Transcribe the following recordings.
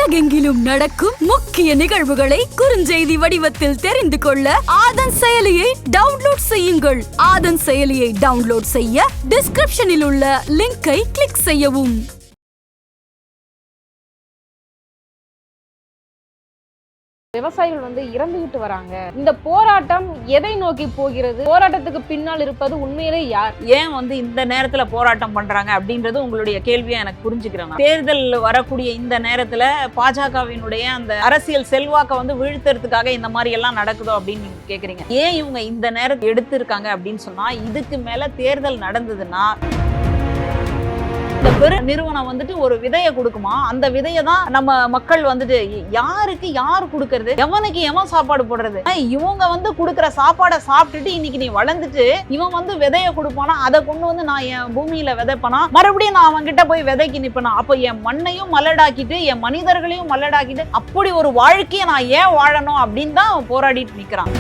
உலகெங்கிலும் நடக்கும் முக்கிய நிகழ்வுகளை குறுஞ்செய்தி வடிவத்தில் தெரிந்து கொள்ள ஆதன் செயலியை டவுன்லோட் செய்யுங்கள். ஆதன் செயலியை டவுன்லோட் செய்ய டிஸ்கிரிப்ஷனில் உள்ள லிங்கை கிளிக் செய்யவும். விவசாயிகள் இறந்துகிட்டு வராங்க. இந்த போராட்டம் எதை நோக்கி போகிறது? போராட்டத்துக்கு பின்னால் இருப்பது உண்மையிலே யார்? ஏன் இந்த நேரத்துல போராட்டம் பண்றாங்க அப்படின்றது உங்களுடைய கேள்வியா எனக்கு புரிஞ்சுக்கிறேன். தேர்தல் வரக்கூடிய இந்த நேரத்துல பாஜகவினுடைய அந்த அரசியல் செல்வாக்க வீழ்த்துறதுக்காக இந்த மாதிரி எல்லாம் நடக்குதோ அப்படின்னு நீங்க கேக்குறீங்க. ஏன் இவங்க இந்த நேரத்தை எடுத்திருக்காங்க அப்படின்னு சொன்னா, இதுக்கு மேல தேர்தல் நடந்ததுன்னா இந்த பெரு நிறுவனம் ஒரு விதையை கொடுக்குமா, அந்த விதையை தான் நம்ம மக்கள் யாருக்கு யார் கொடுக்கறது, எவனுக்கு எவன் சாப்பாடு போடுறது? இவங்க கொடுக்குற சாப்பாடை சாப்பிட்டுட்டு இன்னைக்கு நீ வளர்ந்துட்டு இவன் விதையை கொடுப்பானா, அதை கொண்டு நான் என் பூமியில விதைப்பனா, மறுபடியும் நான் அவன் கிட்ட போய் விதைக்கு நிப்பனா, அப்ப என் மண்ணையும் மல்லடாக்கிட்டு என் மனிதர்களையும் மல்லடாக்கிட்டு அப்படி ஒரு வாழ்க்கையை நான் ஏன் வாழணும் அப்படின்னு தான் போராடிட்டு நிக்கிறான்.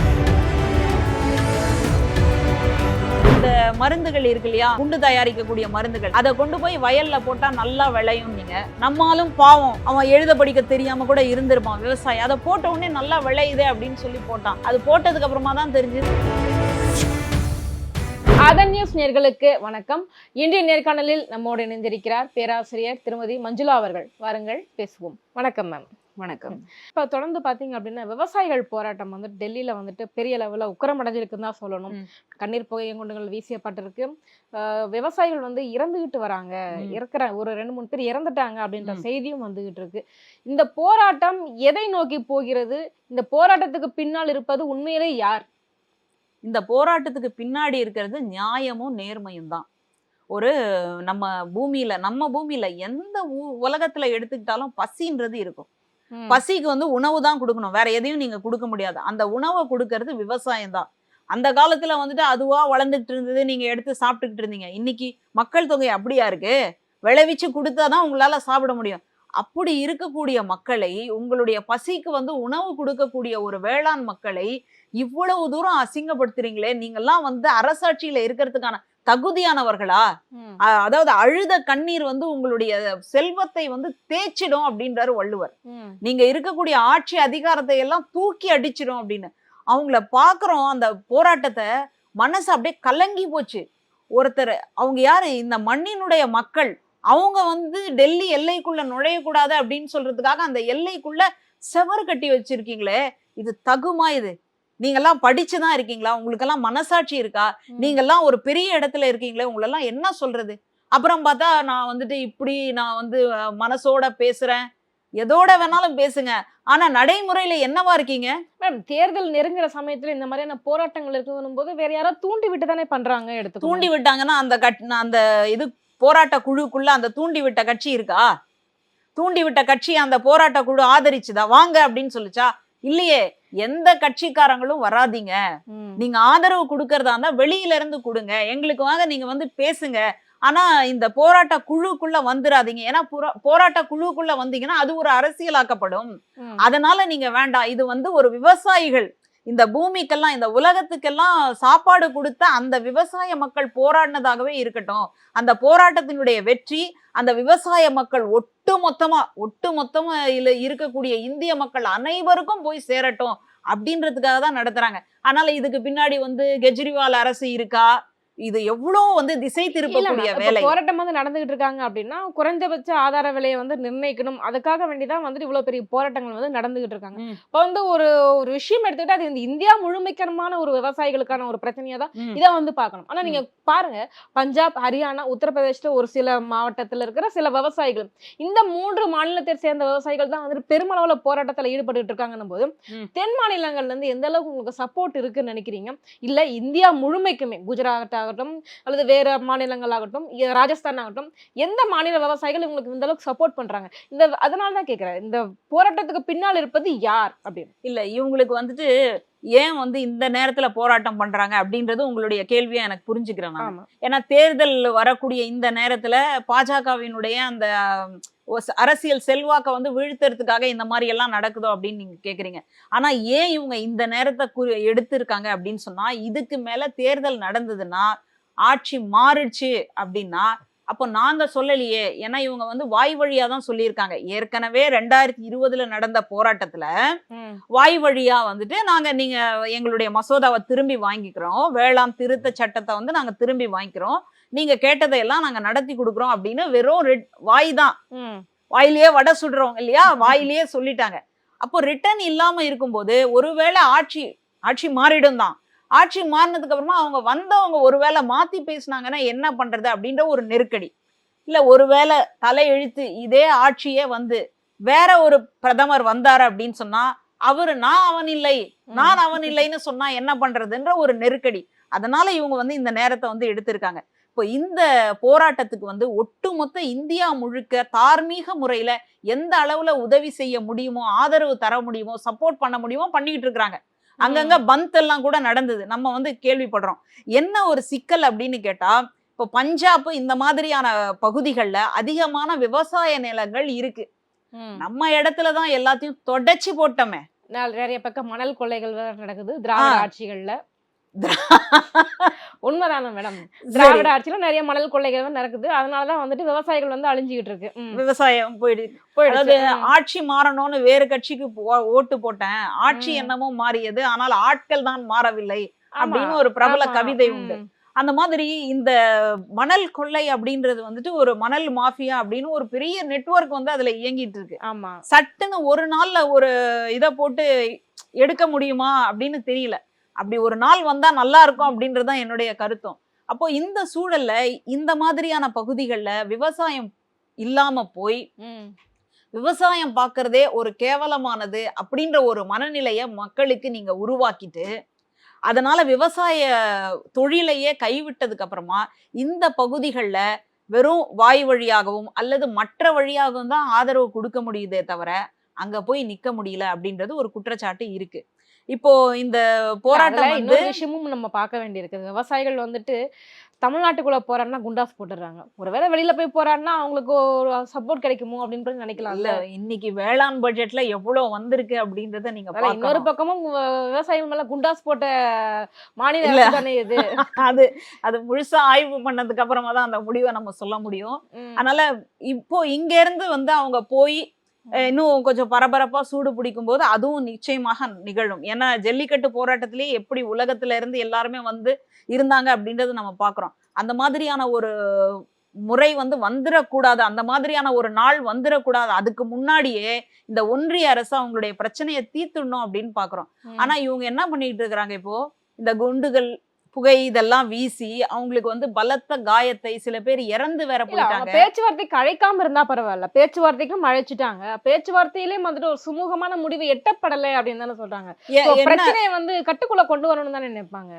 இந்த மருந்துகள் இருக்கு இல்லையா, குண்டு தயாரிக்கக்கூடிய மருந்துகள், அதை கொண்டு போய் வயல்ல போட்டா நல்லா விளையும். நீங்க நம்மாலும் பாவம், அவன் எழுத படிக்க தெரியாம கூட இருந்திருப்பான் விவசாயி, அதை போட்ட உடனே நல்லா விளையுதே அப்படின்னு சொல்லி போட்டான். அது போட்டதுக்கு அப்புறமா தான் தெரிஞ்சது. ஆதன் நியூஸ் நேயர்களுக்கு வணக்கம். இன்றைய நேர்காணலில் நம்மோடு இணைந்திருக்கிறார் பேராசிரியர் திருமதி மஞ்சுளா அவர்கள். வாருங்கள் பேசுவோம். வணக்கம் மேம். வணக்கம். இப்போ தொடர்ந்து பார்த்தீங்க அப்படின்னா விவசாயிகள் போராட்டம் டெல்லியில பெரிய லெவலில் உக்கிரமடைஞ்சிருக்குன்னு தான் சொல்லணும். கண்ணீர் புகை குண்டுகள் வீசியப்பட்டிருக்கு. விவசாயிகள் இறந்துகிட்டு வராங்க, இருக்கிற ஒரு 2-3 பேர் இறந்துட்டாங்க அப்படின்ற செய்தியும் வந்துகிட்டு இருக்கு. இந்த போராட்டம் எதை நோக்கி போகிறது? இந்த போராட்டத்துக்கு பின்னால் இருப்பது உண்மையிலே யார்? இந்த போராட்டத்துக்கு பின்னாடி இருக்கிறது நியாயமும் நேர்மையும் தான். ஒரு நம்ம பூமியில எந்த உலகத்துல எடுத்துக்கிட்டாலும் பசின்றது இருக்கும். பசிக்கு உணவு தான் கொடுக்கணும், வேற எதையும் நீங்க கொடுக்க முடியாது. அந்த உணவை கொடுக்கறது விவசாயம் தான். அந்த காலத்துல அதுவா வளர்ந்துட்டு இருந்தது, நீங்க எடுத்து சாப்பிட்டுக்கிட்டு இருந்தீங்க. இன்னைக்கு மக்கள் தொகை அப்படியா இருக்கு, விளைவிச்சு கொடுத்தாதான் உங்களால சாப்பிட முடியும். அப்படி இருக்கக்கூடிய மக்களை, உங்களுடைய பசிக்கு உணவு கொடுக்கக்கூடிய ஒரு வேளாண் மக்களை இவ்வளவு தூரம் அசிங்கப்படுத்துறீங்களே, நீங்கெல்லாம் அரசாட்சியில இருக்கிறதுக்கான தகுதியானவர்களா? அதாவது அழுத கண்ணீர் உங்களுடைய செல்வத்தை தேய்ச்சிடும் அப்படின்றாரு வள்ளுவர். நீங்க இருக்கக்கூடிய ஆட்சி அதிகாரத்தை எல்லாம் தூக்கி அடிச்சிடும் அப்படின்னு. அவங்கள பாக்குறோம், அந்த போராட்டத்தை, மனசு அப்படியே கலங்கி போச்சு. ஒருத்தர், அவங்க யாரு, இந்த மண்ணினுடைய மக்கள், அவங்க டெல்லி எல்லைக்குள்ள நுழையக்கூடாது அப்படின்னு சொல்றதுக்காக அந்த எல்லைக்குள்ள செவர் கட்டி வச்சிருக்கீங்களே, இது தகுமா? இது நீங்கெல்லாம் படிச்சுதான் இருக்கீங்களா? உங்களுக்கெல்லாம் மனசாட்சி இருக்கா? நீங்கெல்லாம் ஒரு பெரிய இடத்துல இருக்கீங்களே, உங்களெல்லாம் என்ன சொல்றது? அப்புறம் பார்த்தா நான் இப்படி நான் மனசோட பேசுறேன், எதோட வேணாலும் பேசுங்க, ஆனா நடைமுறையில என்னவா இருக்கீங்க? மேம், தேர்தல் நெருங்குற சமயத்துல இந்த மாதிரியான போராட்டங்கள் இருக்குன்னு போது வேற யாராவது தூண்டி விட்டு தானே பண்றாங்க. எடுத்து தூண்டி விட்டாங்கன்னா அந்த இது போராட்ட குழுக்குள்ள அந்த தூண்டி விட்ட கட்சி இருக்கா? தூண்டி விட்ட கட்சி அந்த போராட்ட குழு ஆதரிச்சுதா? வாங்க அப்படின்னு சொல்லுச்சா? இல்லையே. எந்த கட்சிக்காரங்களும் வராதீங்க, நீங்க ஆதரவு கொடுக்கறதா இருந்தா வெளியில இருந்து கொடுங்க, எங்களுக்கு வாங்க, நீங்க பேசுங்க, ஆனா இந்த போராட்ட குழுக்குள்ள வந்துடாதீங்க. ஏன்னா போராட்ட குழுக்குள்ள வந்தீங்கன்னா அது ஒரு அரசியலாக்கப்படும். அதனால நீங்க வேண்டாம். இது ஒரு விவசாயிகள், இந்த பூமிக்கெல்லாம், இந்த உலகத்துக்கெல்லாம் சாப்பாடு கொடுத்த அந்த விவசாய மக்கள் போராடினதாகவே இருக்கட்டும். அந்த போராட்டத்தினுடைய வெற்றி அந்த விவசாய மக்கள் ஒட்டுமொத்தமா இருக்கக்கூடிய இந்திய மக்கள் அனைவருக்கும் போய் சேரட்டும் அப்படின்றதுக்காக தான் நடத்துறாங்க. அதனால இதுக்கு பின்னாடி கெஜ்ரிவால் அரசு இருக்கா? இது எவ்வளவு திசை திருப்பக்கூடிய வேலை. போராட்டம் நடந்துகிட்டு இருக்காங்க அப்படின்னா குறைந்தபட்ச ஆதார விலையை நிர்ணயிக்கணும். அதுக்காக வேண்டிதான் இவ்வளவு பெரிய போராட்டங்கள் நடந்துகிட்டு இருக்காங்க. இப்ப ஒரு விஷயம் எடுத்துக்கிட்டா அது இந்தியா முழுமைக்கரமான ஒரு விவசாயிகளுக்கான ஒரு பிரச்சனையா தான் இதை பார்க்கணும். ஆனா நீங்க பாருங்க, பஞ்சாப், ஹரியானா, உத்தரப்பிரதேச ஒரு சில மாவட்டத்துல இருக்கிற சில விவசாயிகள், இந்த 3 மாநிலத்தை சேர்ந்த விவசாயிகள் தான் பெருமளவுல போராட்டத்துல ஈடுபட்டு இருக்காங்கன்னும் போது, தென் மாநிலங்கள்ல இருந்து எந்த அளவுக்கு உங்களுக்கு சப்போர்ட் இருக்குன்னு நினைக்கிறீங்க? இல்ல இந்தியா முழுமைக்குமே, குஜராத் ஆகட்டும் அல்லது வேற மாநிலங்கள் ஆகட்டும், ராஜஸ்தான் ஆகட்டும், எந்த மாநில விவசாயிகள் உங்களுக்கு இந்த அளவுக்கு சப்போர்ட் பண்றாங்க? அதனாலதான் கேக்குறேன், இந்த போராட்டத்துக்கு பின்னால் இருப்பது யார் அப்படின்னு. இல்ல, இவங்களுக்கு ஏன் இந்த நேரத்துல போராட்டம் பண்றாங்க அப்படின்றது உங்களுடைய கேள்வியா எனக்கு புரிஞ்சுக்கிறேன் நான். ஏன்னா தேர்தல் வரக்கூடிய இந்த நேரத்துல பாஜகவினுடைய அந்த அரசியல் செல்வாக்க வீழ்த்துறதுக்காக இந்த மாதிரி எல்லாம் நடக்குதோ அப்படின்னு நீங்க கேக்குறீங்க. ஆனா ஏன் இவங்க இந்த நேரத்தை எடுத்திருக்காங்க அப்படின்னு சொன்னா, இதுக்கு மேல தேர்தல் நடந்ததுன்னா, ஆட்சி மாறிடுச்சு அப்படின்னா அப்போ நாங்க சொல்லலையே, ஏன்னா இவங்க வந்து வாய் வழியா தான் சொல்லியிருக்காங்க. ஏற்கனவே 2020 நடந்த போராட்டத்துல வாய் வழியா வந்துட்டு நீங்க எங்களுடைய மசோதாவை திரும்பி வாங்கிக்கிறோம், வேளாண் திருத்த சட்டத்தை வந்து நாங்க திரும்பி வாங்கிக்கிறோம், நீங்க கேட்டதையெல்லாம் நாங்க நடத்தி கொடுக்குறோம் அப்படின்னு வெறும் வாய் தான், வாயிலேயே வடை சுடுறவங்க இல்லையா, வாயிலேயே சொல்லிட்டாங்க. அப்போ ரிட்டர்ன் இல்லாம இருக்கும்போது ஒருவேளை ஆட்சி மாறிடும் தான். ஆட்சி மாறினதுக்கு அப்புறமா அவங்க வந்தவங்க ஒருவேளை மாத்தி பேசினாங்கன்னா என்ன பண்றது அப்படின்ற ஒரு நெருக்கடி. இல்ல ஒருவேளை தலையெழுத்து இதே ஆட்சியே வந்து வேற ஒரு பிரதமர் வந்தாரு அப்படின்னு சொன்னா அவரு நான் அவன் இல்லைன்னு சொன்னா என்ன பண்றதுன்ற ஒரு நெருக்கடி. அதனால இவங்க வந்து இந்த நேரத்தை வந்து எடுத்திருக்காங்க. இப்போ இந்த போராட்டத்துக்கு வந்து ஒட்டுமொத்த இந்தியா முழுக்க தார்மீக முறையில எந்த அளவுல உதவி செய்ய முடியுமோ, ஆதரவு தர முடியுமோ, சப்போர்ட் பண்ண முடியுமோ பண்ணிக்கிட்டு இருக்கிறாங்க. அங்கங்க பந்த் எல்லாம் கூட நடந்தது, நம்ம வந்து கேள்விப்படுறோம். என்ன ஒரு சிக்கல் அப்படின்னு கேட்டா, இப்போ பஞ்சாப் இந்த மாதிரியான பகுதிகளில் அதிகமான விவசாய நிலங்கள் இருக்கு. நம்ம இடத்துலதான் எல்லாத்தையும் தொடச்சி போட்டோமே. நிறைய பக்கம் மணல் கொள்ளைகள் நடக்குது திராவிட ஆட்சிகள்ல. உண்மைதானே மேடம்? திராவிட ஆட்சியில நிறைய மணல் கொள்ளைகள் நடக்குது. அதனாலதான் வந்துட்டு விவசாயிகள் வந்து அழிஞ்சுகிட்டு இருக்கு. விவசாயம் போயிடுச்சு. ஆட்சி மாறணும்னு வேறு கட்சிக்கு ஓட்டு போட்டேன், ஆட்சி என்னமோ மாறியது, ஆனால் ஆட்கள் தான் மாறவில்லை அப்படின்னு ஒரு பிரபல கவிதை உண்டு. அந்த மாதிரி இந்த மணல் கொள்ளை அப்படின்றது வந்துட்டு ஒரு மணல் மாஃபியா அப்படின்னு ஒரு பெரிய நெட்வொர்க் வந்து அதுல இயங்கிட்டு இருக்கு. ஆமா, சட்டுன்னு ஒரு நாள்ல ஒரு இதை போட்டு எடுக்க முடியுமா அப்படின்னு தெரியல. அப்படி ஒரு நாள் வந்தா நல்லா இருக்கும் அப்படின்றதுதான் என்னுடைய கருத்தும். அப்போ இந்த சூழல்ல இந்த மாதிரியான பகுதிகளில் விவசாயம் இல்லாம போய் விவசாயம் பார்க்கறதே ஒரு கேவலமானது அப்படின்ற ஒரு மனநிலையை மக்களுக்கு நீங்க உருவாக்கிட்டு அதனால விவசாய தொழிலையே கைவிட்டதுக்கு அப்புறமா இந்த பகுதிகளில் வெறும் வாய் வழியாகவும் அல்லது மற்ற வழியாகவும் தான் ஆதரவு கொடுக்க முடியுதே தவிர அங்க போய் நிக்க முடியல அப்படின்றது ஒரு குற்றச்சாட்டு இருக்கு. இப்போ இந்த போராட்டம் இன்னொரு விஷயமும் நம்ம பார்க்க வேண்டியிருக்கு. விவசாயிகள் வந்துட்டு தமிழ்நாட்டுக்குள்ள போறாருன்னா குண்டாஸ் போட்டுறாங்க. ஒருவேளை வெளியில போய் போறாருன்னா அவங்களுக்கு ஒரு சப்போர்ட் கிடைக்குமோ அப்படின்னு நினைக்கலாம். இல்ல, இன்னைக்கு வேளாண் பட்ஜெட்ல எவ்வளவு வந்திருக்கு அப்படின்றத நீங்க பார்க்கணும். இன்னொரு பக்கமும் விவசாயிகள் மேல குண்டாஸ் போட்ட மாநில தானே இது. அது முழுசா ஆய்வு பண்ணதுக்கு அப்புறமா தான் அந்த முடிவை நம்ம சொல்ல முடியும். அதனால இப்போ இங்க இருந்து வந்து அவங்க போய் இன்னும் கொஞ்சம் பரபரப்பா சூடு பிடிக்கும் போது அதுவும் நிச்சயமாக நிகழும். ஏன்னா ஜல்லிக்கட்டு போராட்டத்திலேயே எப்படி உலகத்துல இருந்து எல்லாருமே வந்து இருந்தாங்க அப்படின்றது நம்ம பாக்குறோம். அந்த மாதிரியான ஒரு முறை வந்து வந்துடக்கூடாது, அந்த மாதிரியான ஒரு நாள் வந்துடக்கூடாது, அதுக்கு முன்னாடியே இந்த ஒன்றிய அரசு அவங்களுடைய பிரச்சனையை தீர்த்துடணும் அப்படின்னு பாக்குறோம். ஆனா இவங்க என்ன பண்ணிட்டு இருக்கிறாங்க, இப்போ இந்த குண்டுகள் புகை இதெல்லாம் வீசி அவங்களுக்கு வந்து பலத்த காயத்தை, சில பேர் இறந்து வேற போயிட்டாங்க. பேச்சுவார்த்தைக்கு அழைக்காம இருந்தா பரவாயில்ல, பேச்சுவார்த்தைக்கும் அழைச்சிட்டாங்க. பேச்சுவார்த்தையிலேயே வந்துட்டு ஒரு சுமூகமான முடிவு எட்டப்படலை அப்படின்னு தானே சொல்றாங்க. பிரச்சனையை வந்து கட்டுக்குள்ள கொண்டு வரணும்னு தானே நினைப்பாங்க.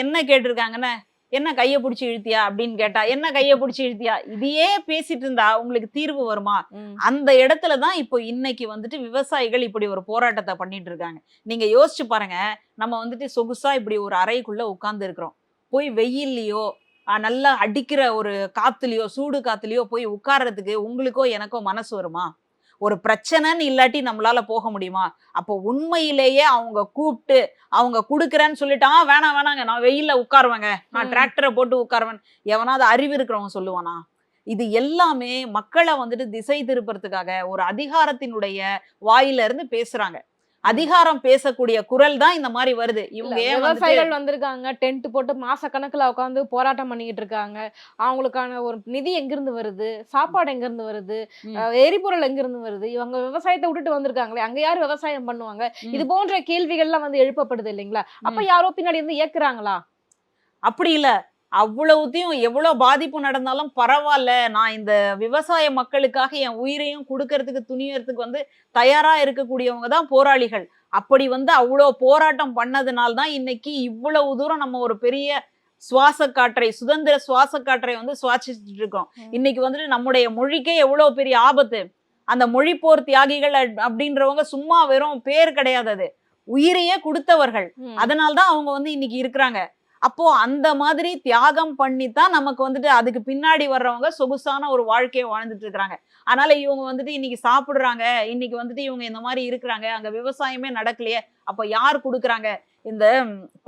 என்ன கேட்டிருக்காங்கன்னா, என்ன கையை பிடிச்சி இழுத்தியா அப்படின்னு கேட்டா, என்ன கையை பிடிச்சி இழுத்தியா, இதையே பேசிட்டு இருந்தா உங்களுக்கு தீர்வு வருமா? அந்த இடத்துலதான் இப்போ இன்னைக்கு வந்துட்டு விவசாயிகள் இப்படி ஒரு போராட்டத்தை பண்ணிட்டு இருக்காங்க. நீங்க யோசிச்சு பாருங்க, நம்ம வந்துட்டு சொகுசா இப்படி ஒரு அறைக்குள்ள உட்கார்ந்து இருக்கிறோம், போய் வெயில்லையோ நல்லா அடிக்கிற ஒரு காத்துலயோ சூடு காத்துலயோ போய் உட்கார்றதுக்கு உங்களுக்கோ எனக்கோ மனசு வருமா? ஒரு பிரச்சனைன்னு இல்லாட்டி நம்மளால போக முடியுமா? அப்போ உண்மையிலேயே அவங்க கூப்பிட்டு அவங்க குடுக்குறேன்னு சொல்லிட்டு வேணாங்க நான் வெயில்ல உட்காருவேங்க, நான் டிராக்டரை போட்டு உட்காருவேன், எவனாவது அறிவு இருக்கிறவங்க சொல்லுவானா? இது எல்லாமே மக்களை வந்துட்டு திசை திருப்புறதுக்காக ஒரு அதிகாரத்தினுடைய வாயில இருந்து பேசுறாங்க. அதிகாரம் பேசக்கூடிய குரல் தான் இந்த மாதிரி வருது. இவங்க விவசாயிகள் வந்திருக்காங்க, டென்ட் போட்டு மாச கணக்குல உட்காந்து போராட்டம் பண்ணிக்கிட்டு இருக்காங்க. அவங்களுக்கான ஒரு நிதி எங்க இருந்து வருது, சாப்பாடு எங்க இருந்து வருது, எரிபொருள் எங்க இருந்து வருது, இவங்க விவசாயத்தை விட்டுட்டு வந்திருக்காங்களே, அங்க யாரு விவசாயம் பண்ணுவாங்க? இது போன்ற கேள்விகள்லாம் வந்து எழுப்பப்படுது இல்லைங்களா? அப்ப யாரோ பின்னாடி இருந்து இயக்குறாங்களா? அப்படி இல்ல, அவ்வளவுத்தையும் எவ்வளவு பாதிப்பு நடந்தாலும் பரவாயில்ல, நான் இந்த விவசாய மக்களுக்காக என் உயிரையும் கொடுக்கறதுக்கு துணியறதுக்கு வந்து தயாரா இருக்கக்கூடியவங்க தான் போராளிகள். அப்படி வந்து அவ்வளோ போராட்டம் பண்ணதுனால்தான் இன்னைக்கு இவ்வளவு தூரம் நம்ம ஒரு பெரிய சுவாச காற்றை, சுதந்திர சுவாச காற்றை வந்து சுவாசிச்சுட்டு இருக்கோம். இன்னைக்கு வந்துட்டு நம்முடைய மொழிக்கே எவ்வளவு பெரிய ஆபத்து. அந்த மொழி போர் தியாகிகள் அப்படின்றவங்க சும்மா வெறும் பேர் கிடையாது, அது உயிரையே கொடுத்தவர்கள். அதனால்தான் அவங்க வந்து இன்னைக்கு இருக்கிறாங்க. அப்போ அந்த மாதிரி தியாகம் பண்ணித்தான் நமக்கு வந்துட்டு அதுக்கு பின்னாடி வர்றவங்க சொகுசான ஒரு வாழ்க்கையை வாழ்ந்துட்டு இருக்கிறாங்க. அதனால இவங்க வந்துட்டு இன்னைக்கு சாப்பிடுறாங்க, இன்னைக்கு வந்துட்டு இவங்க இந்த மாதிரி இருக்கிறாங்க, அங்க விவசாயமே நடக்கலையே, அப்ப யார் கொடுக்குறாங்க? இந்த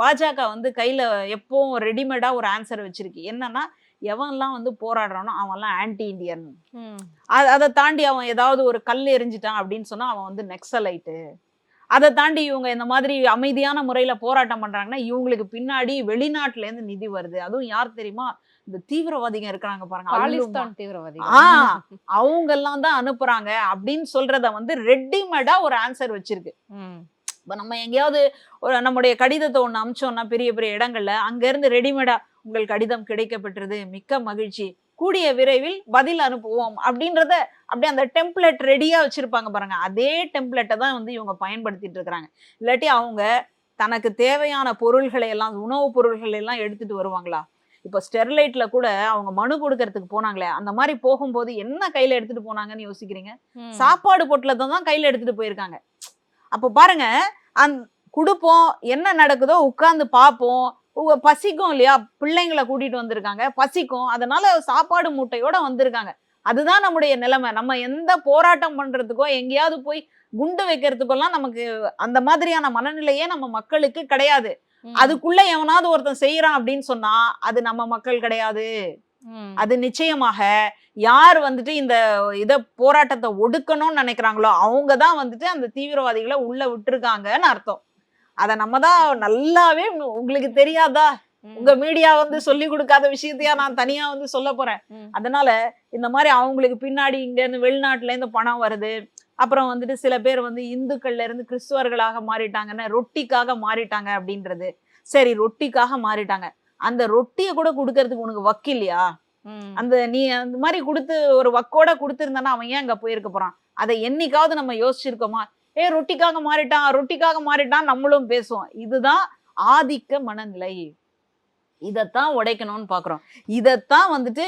பாஜக வந்து கையில எப்பவும் ரெடிமேடா ஒரு ஆன்சர் வச்சிருக்கு. என்னன்னா, எவன்லாம் வந்து போராடுறானோ அவன்லாம் ஆன்டி இண்டியன். அதை தாண்டி அவன் ஏதாவது ஒரு கல் எரிஞ்சிட்டான் அப்படின்னு சொன்னா அவன் வந்து நெக்ஸலைட்டு. அதை தாண்டி இவங்க இந்த மாதிரி அமைதியான முறையில போராட்டம் பண்றாங்கன்னா இவங்களுக்கு பின்னாடி வெளிநாட்டுல இருந்து நிதி வருது. அதுவும் யார் தெரியுமா? இந்த தீவிரவாதிங்க இருக்கிறாங்க பாருங்க, பாலிஸ்தான் தீவிரவாதி, அவங்க எல்லாம் தான் அனுப்புறாங்க அப்படின்னு சொல்றத வந்து ரெடிமேடா ஒரு ஆன்சர் வச்சிருக்கு. இப்ப நம்ம எங்கேயாவது நம்முடைய கடிதத்தை ஒண்ணு அமிச்சோம்னா பெரிய பெரிய இடங்கள்ல அங்க இருந்து ரெடிமேடா உங்கள் கடிதம் கிடைக்கப்பெற்றது, மிக்க மகிழ்ச்சி, கூடிய விரைவில் பதில் அனுப்புவோம் அப்படின்றத அப்படியே அந்த டெம்ப்ளேட் ரெடியா வச்சிருப்பாங்க பாருங்க. அதே டெம்ப்ளேட்டை தான் வந்து இவங்க பயன்படுத்திட்டு இருக்கிறாங்க. இல்லாட்டி அவங்க தனக்கு தேவையான பொருள்களை எல்லாம், உணவுப் பொருள்களை எல்லாம் எடுத்துட்டு வருவாங்களா? இப்போ ஸ்டெர்லைட்ல கூட அவங்க மனு கொடுக்கறதுக்கு போனாங்களே, அந்த மாதிரி போகும்போது என்ன கையில எடுத்துட்டு போனாங்கன்னு யோசிக்கிறீங்க? சாப்பாடு பொட்டலத்தை தான் கையில எடுத்துட்டு போயிருக்காங்க. அப்போ பாருங்க, கொடுப்போம், என்ன நடக்குதோ உட்கார்ந்து பார்ப்போம், பசிக்கும் இல்லையா, பிள்ளைங்களை கூட்டிட்டு வந்திருக்காங்க, பசிக்கும், அதனால சாப்பாடு மூட்டையோட வந்திருக்காங்க. அதுதான் நம்முடைய நிலைமை. நம்ம எந்த போராட்டம் பண்றதுக்கோ எங்கேயாவது போய் குண்டு வைக்கிறதுக்கெல்லாம் நமக்கு அந்த மாதிரியான மனநிலையே நம்ம மக்களுக்கு கிடையாது. அதுக்குள்ள எவனாவது ஒருத்தன் செய்யறான் அப்படின்னு சொன்னா அது நம்ம மக்கள் கிடையாது. அது நிச்சயமாக யார் வந்துட்டு இந்த போராட்டத்தை ஒடுக்கணும்னு நினைக்கிறாங்களோ அவங்கதான் வந்துட்டு அந்த தீவிரவாதிகளை உள்ள விட்டுருக்காங்கன்னு அர்த்தம். அத நம்ம தான் நல்லாவே, உங்களுக்கு தெரியாதா? உங்க மீடியா வந்து சொல்லி கொடுக்காத விஷயத்தையா நான் தனியா வந்து சொல்ல போறேன். அதனால இந்த மாதிரி அவங்களுக்கு பின்னாடி இங்க இருந்து வெளிநாட்டுல இருந்து பணம் வருது. அப்புறம் வந்துட்டு சில பேர் வந்து இந்துக்கள்ல இருந்து கிறிஸ்துவர்களாக மாறிட்டாங்கன்னா ரொட்டிக்காக மாறிட்டாங்க அப்படின்றது. சரி, ரொட்டிக்காக மாறிட்டாங்க, அந்த ரொட்டியை கூட கொடுக்கறதுக்கு உனக்கு வக்கு இல்லையா? நீ அந்த மாதிரி கொடுத்து ஒரு வக்கோட கொடுத்துருந்தானா அவன் ஏன் அங்க போயிருக்க போறான்? அதை என்னைக்காவது நம்ம யோசிச்சிருக்கோமா? ரொட்டிக்காக மாறிட்டான், ரொட்டிக்காக மாறிட்டான் நம்மளும் பேசுவோம். இதுதான் ஆதிக்க மனநிலை. இதைத்தான் உடைக்கணும்னு பாக்குறோம். இதைத்தான் வந்துட்டு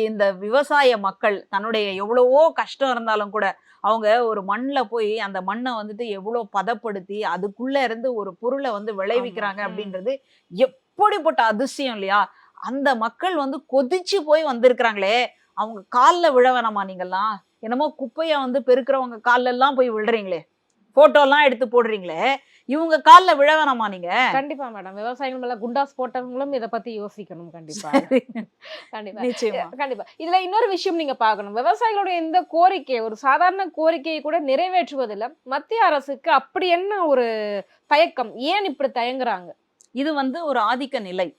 இந்த விவசாய மக்கள் தன்னுடைய எவ்வளவோ கஷ்டம் இருந்தாலும் கூட அவங்க ஒரு மண்ணில் போய் அந்த மண்ணை வந்துட்டு எவ்வளோ பதப்படுத்தி அதுக்குள்ள இருந்து ஒரு பொருளை வந்து விளைவிக்கிறாங்க அப்படின்றது எப்படிப்பட்ட அதிசயம் இல்லையா? அந்த மக்கள் வந்து கொதிச்சு போய் வந்திருக்கிறாங்களே, அவங்க காலில் விழ வேணாமா? நீங்கெல்லாம் என்னமோ குப்பையை வந்து பெருக்கிறவங்க காலில் எல்லாம் போய் விழுறீங்களே, போட்டோ எல்லாம் எடுத்து போடுறீங்களே, இவங்க காலில் விழ வேணாமா நீங்க? கண்டிப்பா மேடம், விவசாயிகள் மேல குண்டாஸ் போட்டவங்களும் இதை பத்தி யோசிக்கணும். கண்டிப்பா கண்டிப்பா நிச்சயமா கண்டிப்பா. இதுல இன்னொரு விஷயம் நீங்க பார்க்கணும். விவசாயிகளுடைய இந்த கோரிக்கை, ஒரு சாதாரண கோரிக்கையை கூட நிறைவேற்றுவதில் மத்திய அரசுக்கு அப்படி என்ன ஒரு தயக்கம்? ஏன் இப்படி தயங்குறாங்க? இது வந்து ஒரு ஆதிக்க நிலை.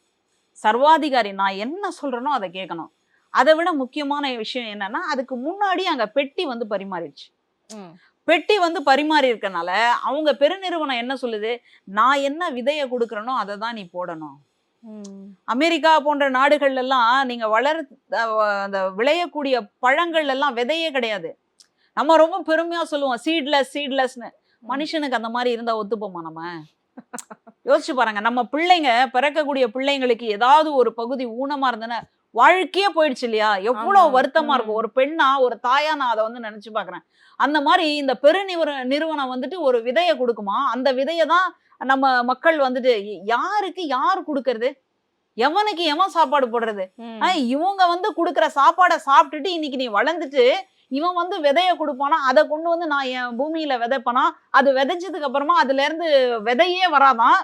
சர்வாதிகாரி நான் என்ன சொல்றேனோ அதை கேட்கணும். அதை விட முக்கியமான விஷயம் என்னன்னா, அதுக்கு முன்னாடி அங்க பெட்டி வந்து பரிமாறிடுச்சு. பெட்டி வந்து பரிமாறி இருக்கனால அவங்க பெருநிறுவனம் என்ன சொல்லுது? நான் என்ன விதையை கொடுக்கறனோ அதை தான் நீ போடணும். அமெரிக்கா போன்ற நாடுகள்ல எல்லாம் நீங்க அந்த விளையக்கூடிய பழங்கள் எல்லாம் விதையே கிடையாது. நம்ம ரொம்ப பெருமையா சொல்லுவோம் சீட்லெஸ்னு. மனுஷனுக்கு அந்த மாதிரி இருந்தா ஒத்துப்போமா? நம்ம யோசிச்சு பாருங்க. நம்ம பிள்ளைங்க, பிறக்கக்கூடிய பிள்ளைங்களுக்கு ஏதாவது ஒரு பகுதி ஊனமா இருந்ததுன்னா வாழ்க்கையே போயிடுச்சு இல்லையா? எவ்வளவு வருத்தமா இருக்கும். ஒரு பெண்ணா, ஒரு தாயா நான் அதை வந்து நினைச்சு பாக்குறேன். அந்த மாதிரி இந்த நிறுவனம் வந்துட்டு ஒரு விதையை கொடுக்குமா, அந்த விதையை தான் நம்ம மக்கள் வந்துட்டு யாருக்கு யார் கொடுக்கறது? எவனுக்கு எவன் சாப்பாடு போடுறது? இவங்க வந்து கொடுக்குற சாப்பாடை சாப்பிட்டுட்டு இன்னைக்கு நீ வளர்ந்துட்டு இவன் வந்து விதைய கொடுப்பானா, அதை கொண்டு வந்து நான் என் பூமியில விதைப்பனா, அது விதைச்சதுக்கு அப்புறமா அதுல இருந்து விதையே வராதான்,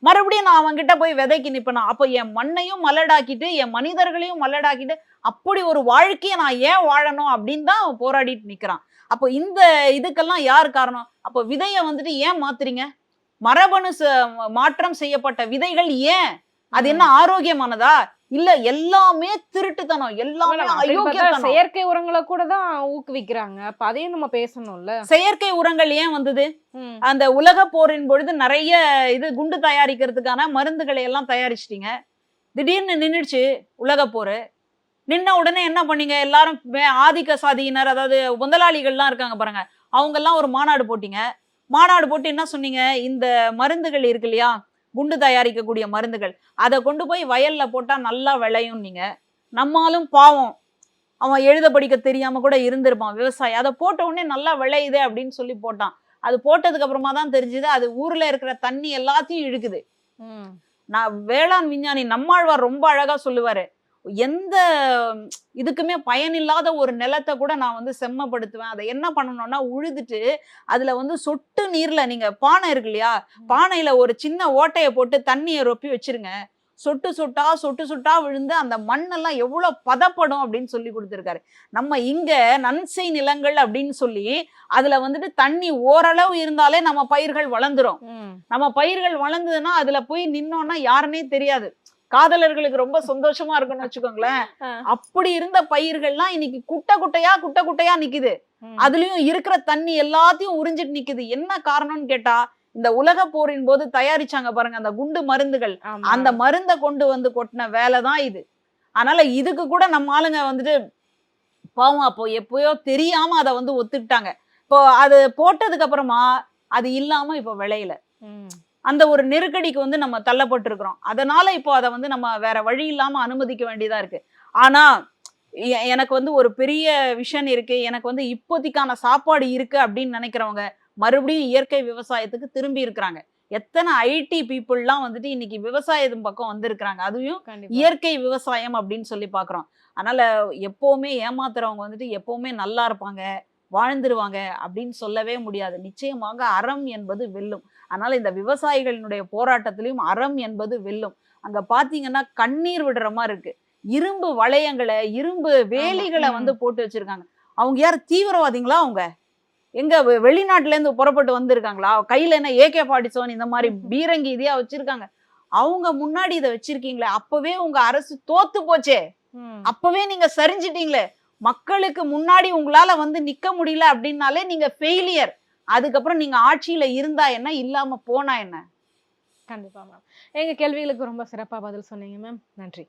மறுபடியும் நான் அவன்கிட்ட போய் விதைக்கு நிப்பனா? அப்போ என் மண்ணையும் மலடாக்கிட்டு என் மனிதர்களையும் மலடாக்கிட்டு அப்படி ஒரு வாழ்க்கையை நான் ஏன் வாழணும் அப்படின்னு தான் போராடிட்டு நிக்கிறான். அப்போ இந்த இதுக்கெல்லாம் யார் காரணம்? அப்போ விதைய வந்துட்டு ஏன் மாத்துறீங்க? மரபணு மாற்றம் செய்யப்பட்ட விதைகள் ஏன்? அது என்ன ஆரோக்கியமானதா? இல்ல, எல்லாமே திருட்டுத்தனம், எல்லாமே அயோக்கியத்தனம். செயற்கை உரங்களை கூட தான் ஊக்குவிக்கிறாங்க. அப்ப அதையும் நம்ம பேசணும்ல. செயற்கை உரங்கள் ஏன் வந்தது? அந்த உலக போரின் பொழுது நிறைய குண்டு தயாரிக்கிறதுக்கான மருந்துகளை எல்லாம் தயாரிச்சிட்டீங்க. திடீர்னு நின்றுச்சு உலக போரு. நின்ன உடனே என்ன பண்ணீங்க? எல்லாரும் ஆதிக்க சாதியினர், அதாவது முதலாளிகள்லாம் இருக்காங்க பாருங்க, அவங்க எல்லாம் ஒரு மாநாடு போட்டீங்க. மாநாடு போட்டு என்ன சொன்னீங்க? இந்த மருந்துகள் இருக்கு இல்லையா, குண்டு தயாரிக்கக்கூடிய மருந்துகள், அதை கொண்டு போய் வயல்ல போட்டா நல்லா விளையும். நீங்க நம்மாலும் பாவம், அவன் எழுத படிக்க தெரியாம கூட இருந்திருப்பான் விவசாயி, அதை போட்ட உடனே நல்லா விளையுது அப்படின்னு சொல்லி போட்டான். அது போட்டதுக்கு அப்புறமா தான் தெரிஞ்சுது அது ஊர்ல இருக்கிற தண்ணி எல்லாத்தையும் இழுக்குது. நான் வேளாண் விஞ்ஞானி நம்மாழ்வார் ரொம்ப அழகா சொல்லுவாரு, எந்த இதுக்குமே பயனில்லாத ஒரு நிலத்தை கூட நான் வந்து செம்மப்படுத்துவேன். அதை என்ன பண்ணணும்னா உழுதுட்டு அதுல வந்து சொட்டு நீர்ல, நீங்க பானை இருக்கு இல்லையா, பானையில ஒரு சின்ன ஓட்டையை போட்டு தண்ணியை ரொப்பி வச்சிருங்க. சொட்டு சொட்டா விழுந்து அந்த மண்ணெல்லாம் எவ்வளவு பதப்படும் அப்படின்னு சொல்லி கொடுத்துருக்காரு. நம்ம இங்க நன்செய் நிலங்கள் அப்படின்னு சொல்லி அதுல வந்துட்டு தண்ணி ஓரளவு இருந்தாலே நம்ம பயிர்கள் வளர்ந்துரும். நம்ம பயிர்கள் வளர்ந்ததுன்னா அதுல போய் நின்னோம்னா யாருன்னே தெரியாது. காதலர்களுக்கு ரொம்ப சந்தோஷமா இருக்கும்னு வச்சுக்கோங்களேன். அப்படி இருந்த பயிர்கள்லாம் இன்னைக்கு குட்டை குட்டையா நிக்குது. அதுலயும் இருக்கிற தண்ணி எல்லாத்தையும் உறிஞ்சிட்டு நிக்குது. என்ன காரணம்னு கேட்டா, இந்த உலக போரின் போது தயாரிச்சாங்க பாருங்க அந்த குண்டு மருந்துகள், அந்த மருந்தை கொண்டு வந்து கொட்டின வேலைதான் இது. அதனால இதுக்கு கூட நம்ம ஆளுங்க வந்துட்டு பாவம் அப்போ எப்பயோ தெரியாம அதை வந்து ஒத்துக்கிட்டாங்க. இப்போ அது போட்டதுக்கு அப்புறமா அது இல்லாம இப்போ விளையல. அந்த ஒரு நெருக்கடிக்கு வந்து நம்ம தள்ளப்பட்டிருக்கிறோம். அதனால இப்போ அதை வந்து நம்ம வேற வழி இல்லாம அனுமதிக்க வேண்டியதா இருக்கு. ஆனா எனக்கு வந்து ஒரு பெரிய விஷன் இருக்கு, எனக்கு வந்து இப்போதைக்கான சாப்பாடு இருக்கு அப்படின்னு நினைக்கிறவங்க மறுபடியும் இயற்கை விவசாயத்துக்கு திரும்பி இருக்கிறாங்க. எத்தனை ஐடி பீப்புள்லாம் வந்துட்டு இன்னைக்கு விவசாயத்தின் பக்கம் வந்திருக்கிறாங்க. அதுவும் இயற்கை விவசாயம் அப்படின்னு சொல்லி பாக்குறோம். அதனால எப்பவுமே ஏமாத்துறவங்க வந்துட்டு எப்பவுமே நல்லா இருப்பாங்க, வாழ்ந்துருவாங்க அப்படின்னு சொல்லவே முடியாது. நிச்சயமாக அறம் என்பது வெல்லும். அதனால இந்த விவசாயிகளினுடைய போராட்டத்திலையும் அறம் என்பது வெல்லும். அங்க பாத்தீங்கன்னா கண்ணீர் விடுற மாதிரி இருக்கு. இரும்பு வளையங்களை, இரும்பு வேலிகளை வந்து போட்டு வச்சிருக்காங்க. அவங்க யார் தீவிரவாதிங்களா? அவங்க எங்க வெளிநாட்டுல இருந்து புறப்பட்டு வந்திருக்காங்களா? கையில என்ன AK-47 இந்த மாதிரி பீரங்கி இதையா வச்சிருக்காங்க? அவங்க முன்னாடி இதை வச்சிருக்கீங்களே, அப்பவே உங்க அரசு தோத்து போச்சே, அப்பவே நீங்க சரிஞ்சிட்டீங்களே, மக்களுக்கு முன்னாடி உங்களால வந்து நிக்க முடியல அப்படின்னாலே நீங்க ஃபெயிலியர். அதுக்கப்புறம் நீங்க ஆட்சியில இருந்தா என்ன, இல்லாம போனா என்ன? கண்டிப்பா மேம். எங்க கேள்விகளுக்கு ரொம்ப சிறப்பா பதில் சொன்னீங்க மேம். நன்றி.